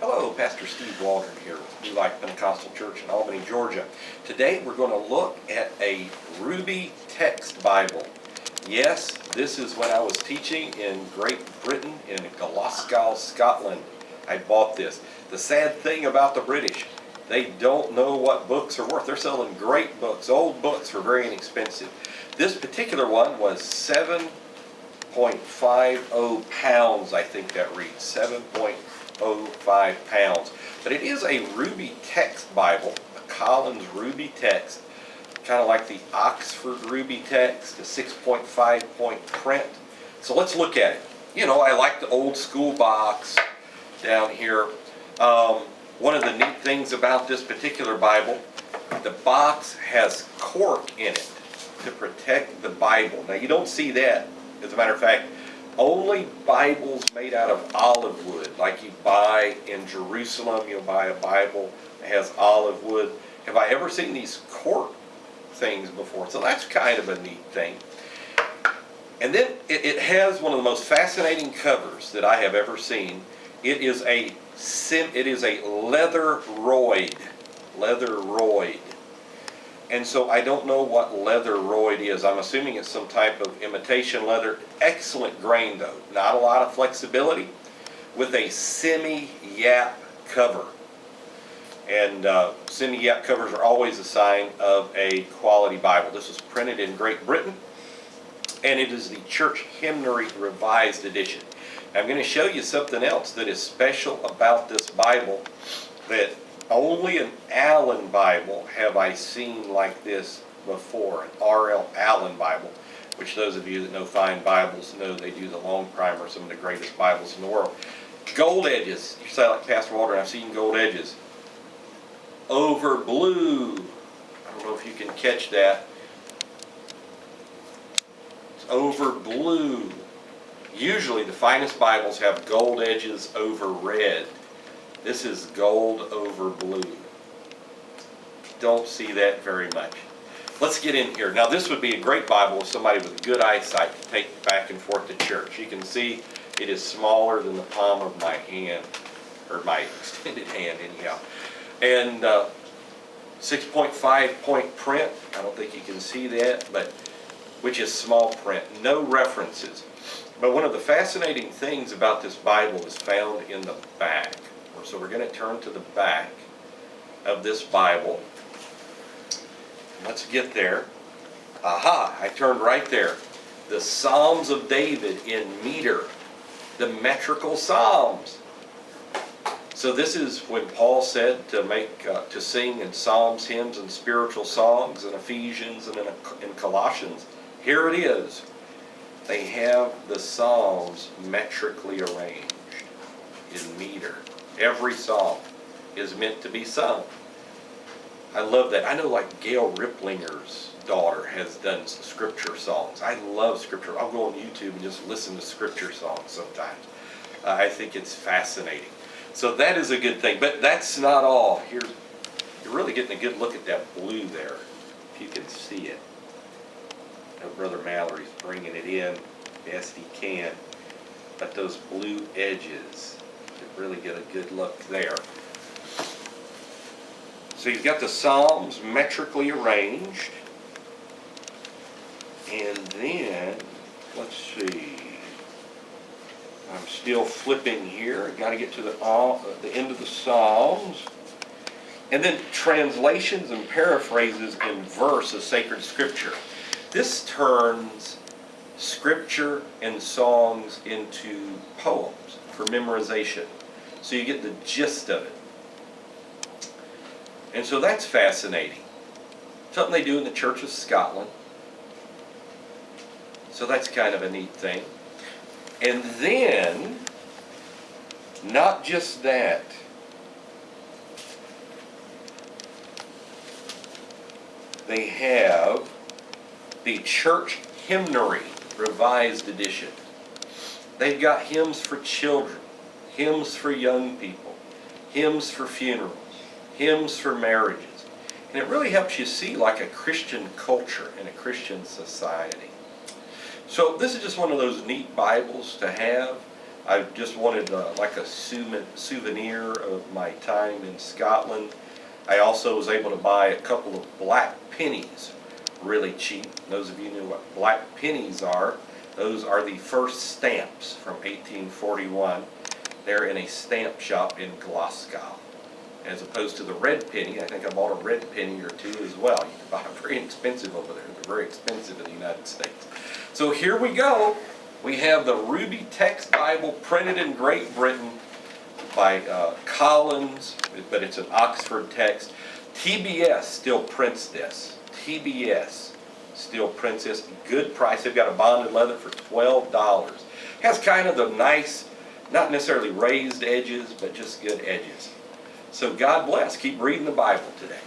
Hello, Pastor Steve Waldron here with New Life Pentecostal Church in Albany, Georgia. Today we're going to look at a Ruby text Bible. Yes, this is when I was teaching in Great Britain in Glasgow, Scotland. I bought this. The sad thing about the British, they don't know what books are worth. They're selling great books, old books for very inexpensive. This particular one was 7.50 pounds, I think that reads, 7.05 pounds. But it is a Ruby text Bible, a Collins Ruby text, kind of like the Oxford Ruby text, a 6.5 point print. So let's look at it. You know, I like the old school box down here. One of the neat things about this particular Bible, the box has cork in it to protect the Bible. Now you don't see that. As a matter of fact, only Bibles made out of olive wood, like you buy in Jerusalem, you'll buy a Bible that has olive wood. Have I ever seen these cork things before? So that's kind of a neat thing. And then it has one of the most fascinating covers that I have ever seen. It is a leatheroid. And so I don't know what leatheroid is. I'm assuming it's some type of imitation leather. Excellent grain though. Not a lot of flexibility. With a semi-yap cover. And semi-yap covers are always a sign of a quality Bible. This was printed in Great Britain. And it is the Church Hymnary Revised Edition. I'm going to show you something else that is special about this Bible, that only an Allen Bible have I seen like this before, an R.L. Allen Bible, which those of you that know fine Bibles know they do the long primer, some of the greatest Bibles in the world. Gold edges. You say like Pastor Waldron, I've seen gold edges. Over blue. I don't know if you can catch that. It's over blue. Usually the finest Bibles have gold edges over red. This is gold over blue. Don't see that very much. Let's get in here. Now this would be a great Bible with somebody with good eyesight to take back and forth to church. You can see it is smaller than the palm of my hand, or my extended hand anyhow. And 6.5 point print. I don't think you can see that, but which is small print. No references. But one of the fascinating things about this Bible is found in the back. So we're going to turn to the back of this Bible. Let's get there. Aha, I turned right there. The Psalms of David in meter. The metrical Psalms. So this is when Paul said to sing in psalms, hymns, and spiritual songs in Ephesians and in Colossians. Here it is. They have the Psalms metrically arranged in meter. Every psalm is meant to be sung. I love that. I know like Gail Riplinger's daughter has done scripture songs. I love scripture. I'll go on YouTube and just listen to scripture songs sometimes. I think it's fascinating. So that is a good thing. But that's not all. You're really getting a good look at that blue there, if you can see it. Brother Mallory's bringing it in best he can. But those blue edges, you really get a good look there. So you've got the Psalms metrically arranged. And then, let's see. I'm still flipping here. Got to get to the end of the Psalms. And then translations and paraphrases in verse of sacred scripture. This turns scripture and songs into poems for memorization. So you get the gist of it. And so that's fascinating. Something they do in the Church of Scotland. So that's kind of a neat thing. And then, not just that, they have the Church Hymnary Revised Edition. They've got hymns for children, hymns for young people, hymns for funerals, hymns for marriages. And it really helps you see like a Christian culture and a Christian society. So this is just one of those neat Bibles to have. I just wanted like a souvenir of my time in Scotland. I also was able to buy a couple of black pennies really cheap. Those of you know what black pennies are, those are the first stamps from 1841. They're in a stamp shop in Glasgow. As opposed to the red penny, I think I bought a red penny or two as well. You can buy them very expensive over there. They're very expensive in the United States. So here we go. We have the Ruby Text Bible printed in Great Britain by Collins, but it's an Oxford text. TBS still prints this. TBS still prints this. Good price. They've got a bonded leather for $12. Has kind of the nice, not necessarily raised edges, but just good edges. So God bless. Keep reading the Bible today.